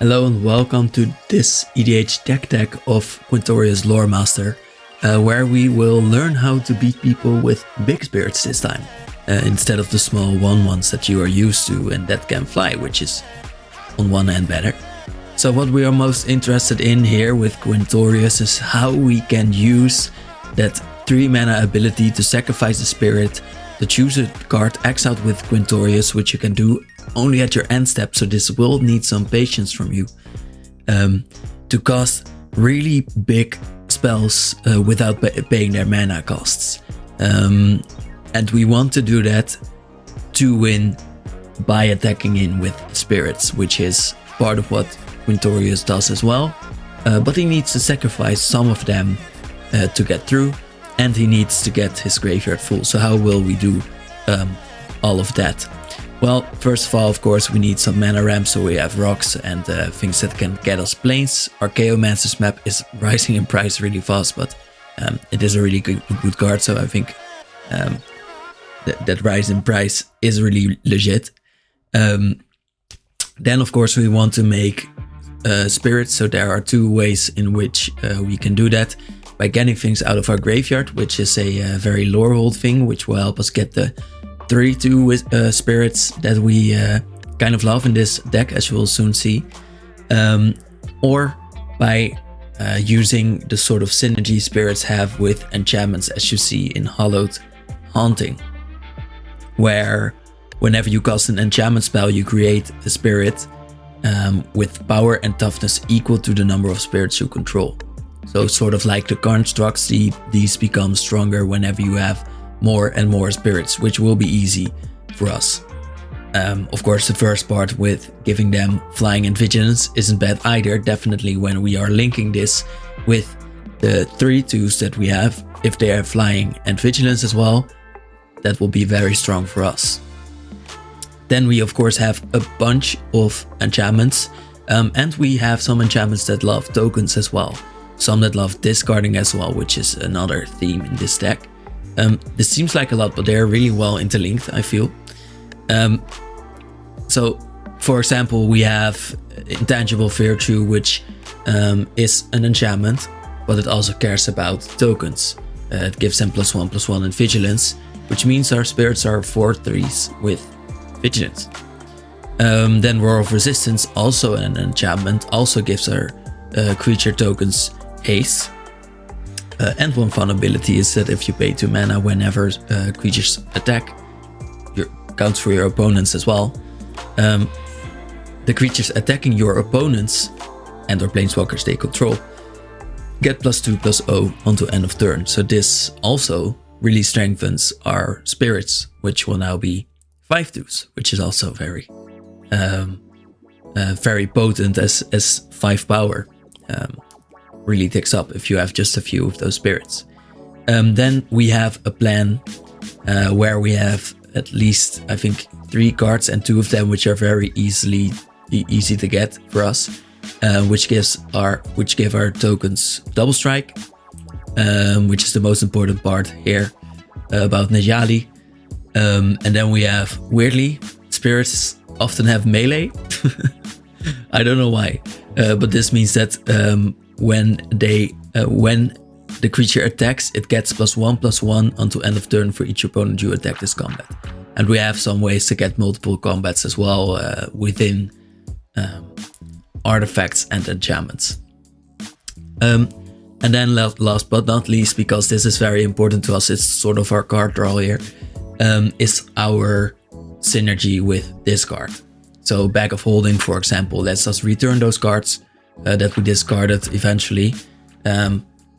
Hello and welcome to this EDH deck of Quintorius Lore Master, where we will learn how to beat people with big spirits this time, instead of the small 1/1s that you are used to and that can fly, which is on one hand better. So what we are most interested in here with Quintorius is how we can use that 3 mana ability to sacrifice a spirit, to choose a card exiled with Quintorius, which you can do only at your end step, so this will need some patience from you, to cast really big spells without paying their mana costs. And we want to do that to win by attacking in with spirits, which is part of what Quintorius does as well, but he needs to sacrifice some of them to get through, and he needs to get his graveyard full. So how will we do all of that? Well, first of all, of course, we need some mana ramps, so we have rocks and things that can get us planes. Our Chaomancer's map is rising in price really fast, but it is a really good card, so I think that rise in price is really legit. Then, of course, we want to make spirits, so there are 2 ways in which we can do that. By getting things out of our graveyard, which is a very lore hold thing, which will help us get the 3/2 spirits that we kind of love in this deck, as you will soon see. Or by using the sort of synergy spirits have with enchantments, as you see in Hallowed Haunting, where whenever you cast an enchantment spell, you create a spirit with power and toughness equal to the number of spirits you control. So sort of like the constructs, these become stronger whenever you have more and more spirits, which will be easy for us. Of course, the first part with giving them flying and vigilance isn't bad either. Definitely when we are linking this with the 3/2s that we have, if they are flying and vigilance as well, that will be very strong for us. Then we of course have a bunch of enchantments, and we have some enchantments that love tokens as well. Some that love discarding as well, which is another theme in this deck. This seems like a lot, but they're really well interlinked, I feel. So, for example, we have Intangible Virtue, which is an enchantment, but it also cares about tokens. It gives them +1/+1 in vigilance, which means our spirits are 4/3s with vigilance. Then Roar of Resistance, also an enchantment, also gives our creature tokens haste. And one fun ability is that if you pay 2 mana whenever creatures attack, counts for your opponents as well. The creatures attacking your opponents and or planeswalkers they control get +2/+0 onto end of turn. So this also really strengthens our spirits, which will now be 5/2s, which is also very very potent as 5 power. Really ticks up if you have just a few of those spirits. Then we have a plan where we have at least, I think, 3 cards, and 2 of them which are very easy to get for us, which give our tokens double strike, which is the most important part here about Nejali. And then we have, weirdly, spirits often have melee. I don't know why, but this means that when the creature attacks, it gets +1/+1 until end of turn for each opponent you attack this combat. And we have some ways to get multiple combats as well within artifacts and enchantments. And then last but not least, because this is very important to us, it's sort of our card draw here, is our synergy with this card. So Bag of Holding, for example, lets us return those cards that we discarded eventually.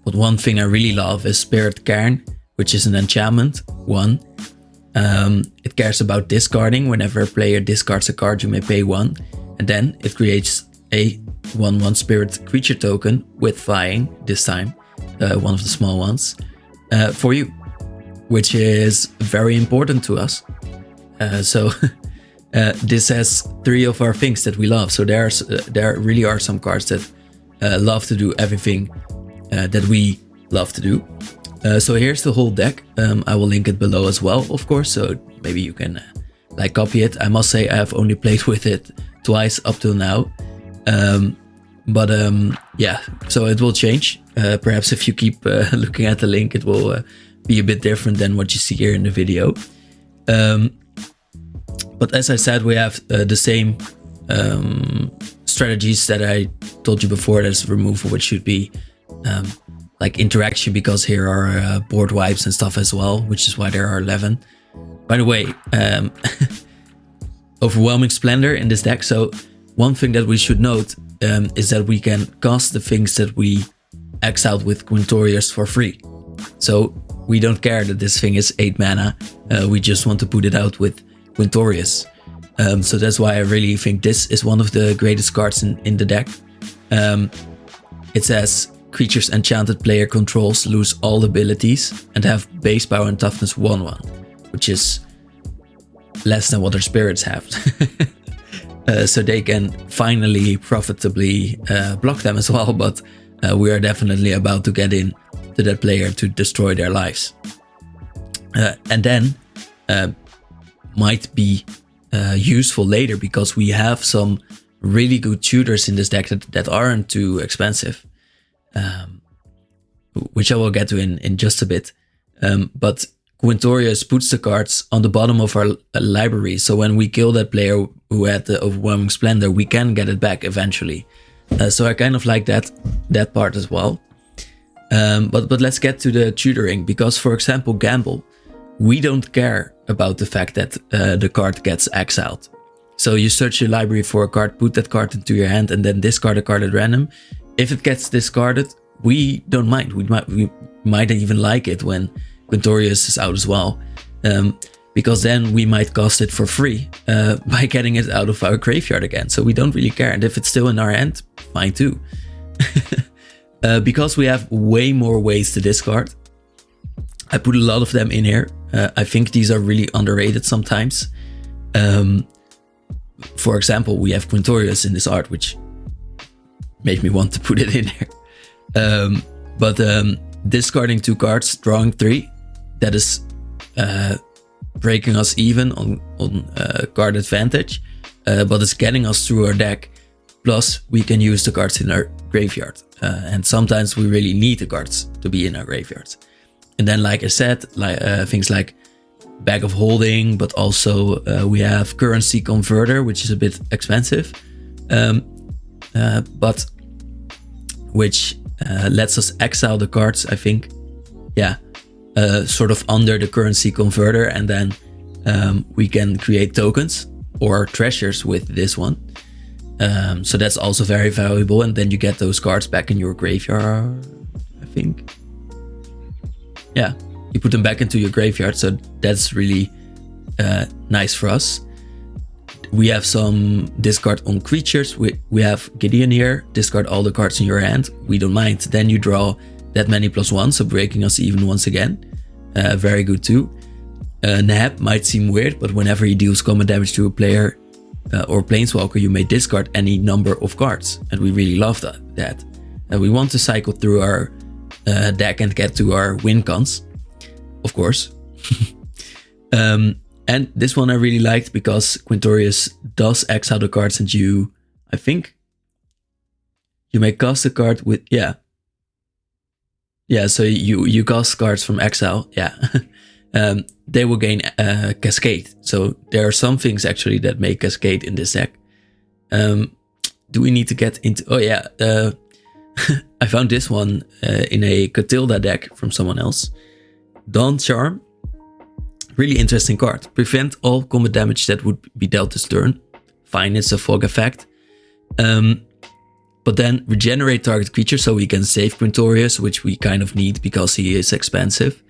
But one thing I really love is Spirit Cairn, which is an enchantment, 1. It cares about discarding. Whenever a player discards a card, you may pay 1. And then it creates a 1/1 spirit creature token with flying, this time, one of the small ones, for you, which is very important to us. So this has 3 of our things that we love. So there really are some cards that love to do everything that we love to do. So here's the whole deck. I will link it below as well, of course, so maybe you can copy it. I must say I have only played with it twice up till now. Yeah, so it will change. Perhaps if you keep looking at the link, it will be a bit different than what you see here in the video. But as I said, we have the same strategies that I told you before. There's removal, which should be like interaction, because here are board wipes and stuff as well, which is why there are 11. By the way, overwhelming splendor in this deck. So one thing that we should note is that we can cast the things that we exiled with Quintorius for free. So we don't care that this thing is 8 mana. We just want to put it out with Quintorius. So that's why I really think this is one of the greatest cards in the deck. It says creatures enchanted player controls lose all abilities and have base power and toughness 1/1, which is less than what their spirits have. So they can finally profitably block them as well, but we are definitely about to get in to that player to destroy their lives. And then might be useful later, because we have some really good tutors in this deck that aren't too expensive, which I will get to in just a bit. But Quintorius puts the cards on the bottom of our library, so when we kill that player who had the overwhelming splendor, we can get it back eventually. So I kind of like that part as well. But let's get to the tutoring, because for example, Gamble, we don't care about the fact that the card gets exiled. So you search your library for a card, put that card into your hand, and then discard a card at random. If it gets discarded, we don't mind. We might even like it when Quintorius is out as well, because then we might cast it for free by getting it out of our graveyard again. So we don't really care. And if it's still in our hand, fine too. Because we have way more ways to discard, I put a lot of them in here. I think these are really underrated sometimes. For example, we have Quintorius in this art, which made me want to put it in here. But discarding 2 cards, drawing 3, that is breaking us even on card advantage, but it's getting us through our deck. Plus, we can use the cards in our graveyard, and sometimes we really need the cards to be in our graveyard. And then, like I said, things like Bag of Holding, but also we have Currency Converter, which is a bit expensive, but which lets us exile the cards, I think. Yeah, sort of under the Currency Converter, and then we can create tokens or treasures with this one. So that's also very valuable, and then you get those cards back in your graveyard, I think. Yeah, you put them back into your graveyard, so that's really nice for us. We have some discard on creatures. We have Gideon here, discard all the cards in your hand. We don't mind. Then you draw that many +1, so breaking us even once again. Very good too. Nab might seem weird, but whenever he deals combat damage to a player or planeswalker, you may discard any number of cards, and we really love that. We want to cycle through our deck and get to our win cons, of course. And this one I really liked, because Quintorius does exile the cards, and I think you may cast a card with, so you cast cards from exile, they will gain Cascade. So there are some things actually that make Cascade in this deck. Do we need to get into, I found this one in a Catilda deck from someone else. Dawn Charm, really interesting card. Prevent all combat damage that would be dealt this turn. Fine, it's a fog effect. But then regenerate target creature, so we can save Quintorius, which we kind of need because he is expensive.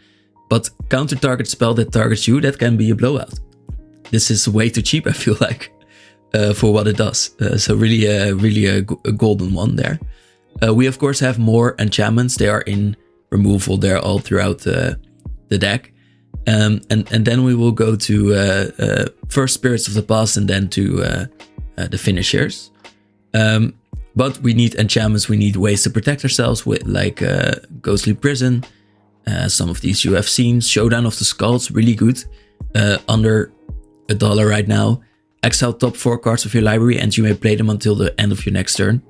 But counter target spell that targets you, that can be a blowout. This is way too cheap, I feel like, for what it does. So really a golden one there. We of course have more enchantments. They are in removal. They're all throughout the deck. And then we will go to first Spirits of the Past, and then to the finishers. But we need enchantments. We need ways to protect ourselves with, like Ghostly Prison. Some of these you have seen. Showdown of the Skulls, really good. Under $1 right now. exile top 4 cards of your library and you may play them until the end of your next turn.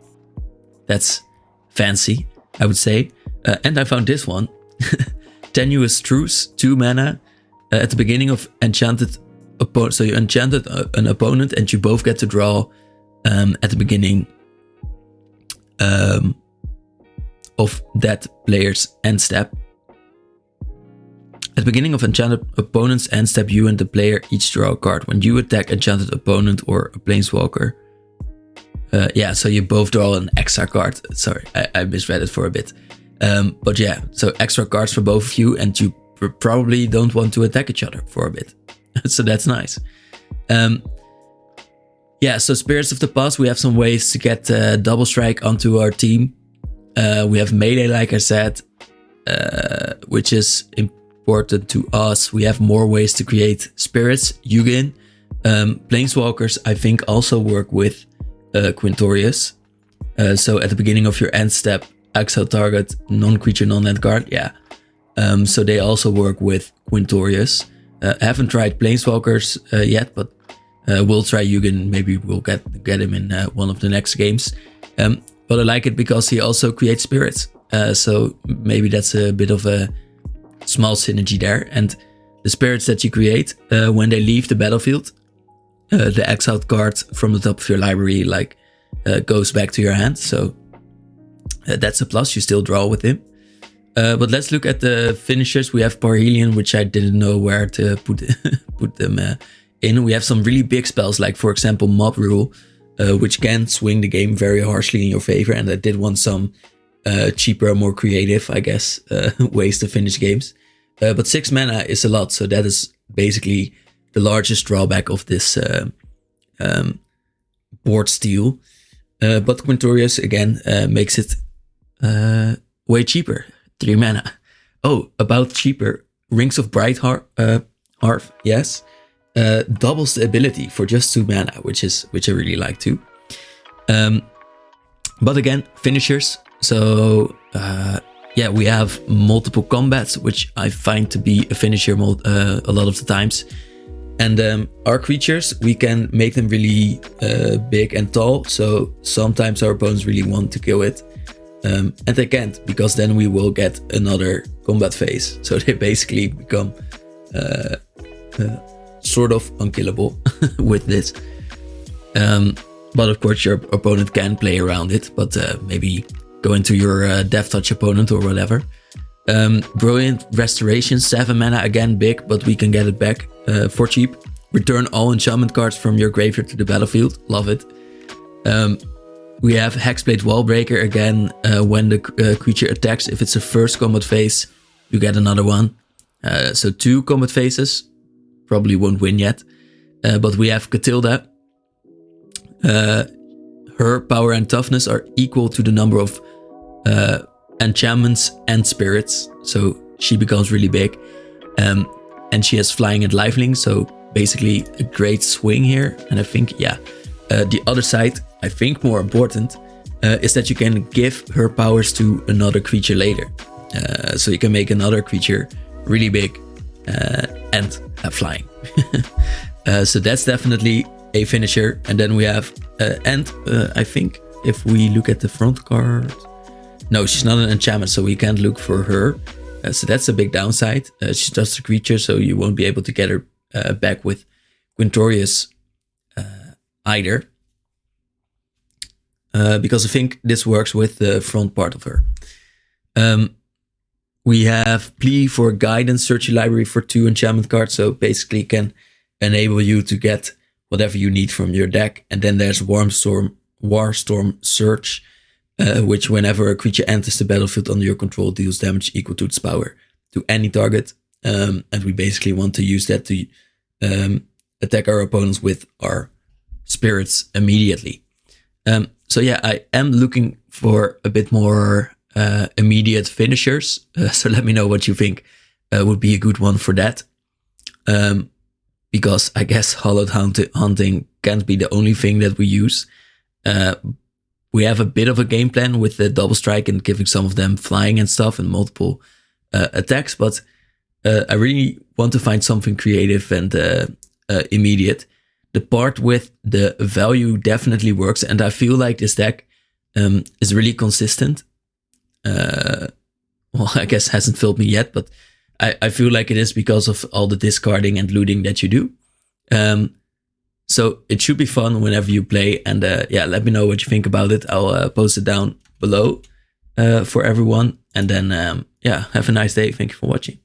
That's fancy, I would say. And I found this one. Tenuous Truce, 2 mana. At the beginning of enchanted opponent. So you enchanted an opponent and you both get to draw at the beginning of that player's end step. At the beginning of enchanted opponent's end step, you and the player each draw a card. When you attack enchanted opponent or a planeswalker. Yeah, so you both draw an extra card. Sorry, I misread it for a bit. But yeah, so extra cards for both of you, and you probably don't want to attack each other for a bit. So that's nice. Yeah, so Spirits of the Past, we have some ways to get double strike onto our team. We have melee, like I said, which is important to us. We have more ways to create spirits. Yugin. Planeswalkers, I think, also work with Quintorius. So at the beginning of your end step, exile target non-creature, non-land card. Yeah. So they also work with Quintorius. I haven't tried Planeswalkers yet, but we'll try Yugin. Maybe we'll get him in one of the next games. But I like it because he also creates spirits. So maybe that's a bit of a small synergy there. And the spirits that you create, when they leave the battlefield, the exiled card from the top of your library goes back to your hand. So that's a plus. You still draw with him. But let's look at the finishers. We have Parhelion, which I didn't know where to put them in. We have some really big spells, like for example Mob Rule, which can swing the game very harshly in your favor. And I did want some cheaper, more creative, I guess, ways to finish games. But 6 mana is a lot, so that is basically the largest drawback of this board steal. But Quintorius, again, makes it way cheaper. 3 mana. Oh, about cheaper. Rings of Bright Hearth, yes. Doubles the ability for just 2 mana, which I really like too. But again, finishers. So yeah, we have multiple combats, which I find to be a finisher a lot of the times. And our creatures, we can make them really big and tall. So sometimes our opponents really want to kill it. And they can't, because then we will get another combat phase. So they basically become sort of unkillable with this. But of course your opponent can play around it, but maybe go into your Death Touch opponent or whatever. Brilliant Restoration, 7 mana, again big, but we can get it back for cheap. Return all enchantment cards from your graveyard to the battlefield, love it. We have Hexblade Wallbreaker, again, when the creature attacks, if it's a first combat phase, you get another one. So 2 combat phases, probably won't win yet. But we have Catilda. Her power and toughness are equal to the number of enchantments and spirits, so she becomes really big. And she has flying and lifelink, so basically a great swing here. And I think, yeah, the other side, I think more important, is that you can give her powers to another creature later. So you can make another creature really big and have flying. So that's definitely a finisher. And then we have, I think if we look at the front card, no, she's not an enchantment, so we can't look for her. So that's a big downside. She's just a creature, so you won't be able to get her back with Quintorius either. Because I think this works with the front part of her. We have Plea for Guidance, search your library for 2 enchantment cards, so basically can enable you to get whatever you need from your deck. And then there's Warstorm Search, which whenever a creature enters the battlefield under your control deals damage equal to its power to any target. And we basically want to use that to attack our opponents with our spirits immediately. So yeah, I am looking for a bit more immediate finishers. So let me know what you think would be a good one for that. Because I guess Hollowed Hunting can't be the only thing that we use. We have a bit of a game plan with the double strike and giving some of them flying and stuff and multiple attacks, but I really want to find something creative and immediate. the part with the value definitely works, and I feel like this deck is really consistent. Well, I guess hasn't filled me yet, but I feel like it is because of all the discarding and looting that you do. So it should be fun whenever you play, and yeah, let me know what you think about it. I'll post it down below for everyone, and then yeah, have a nice day. Thank you for watching.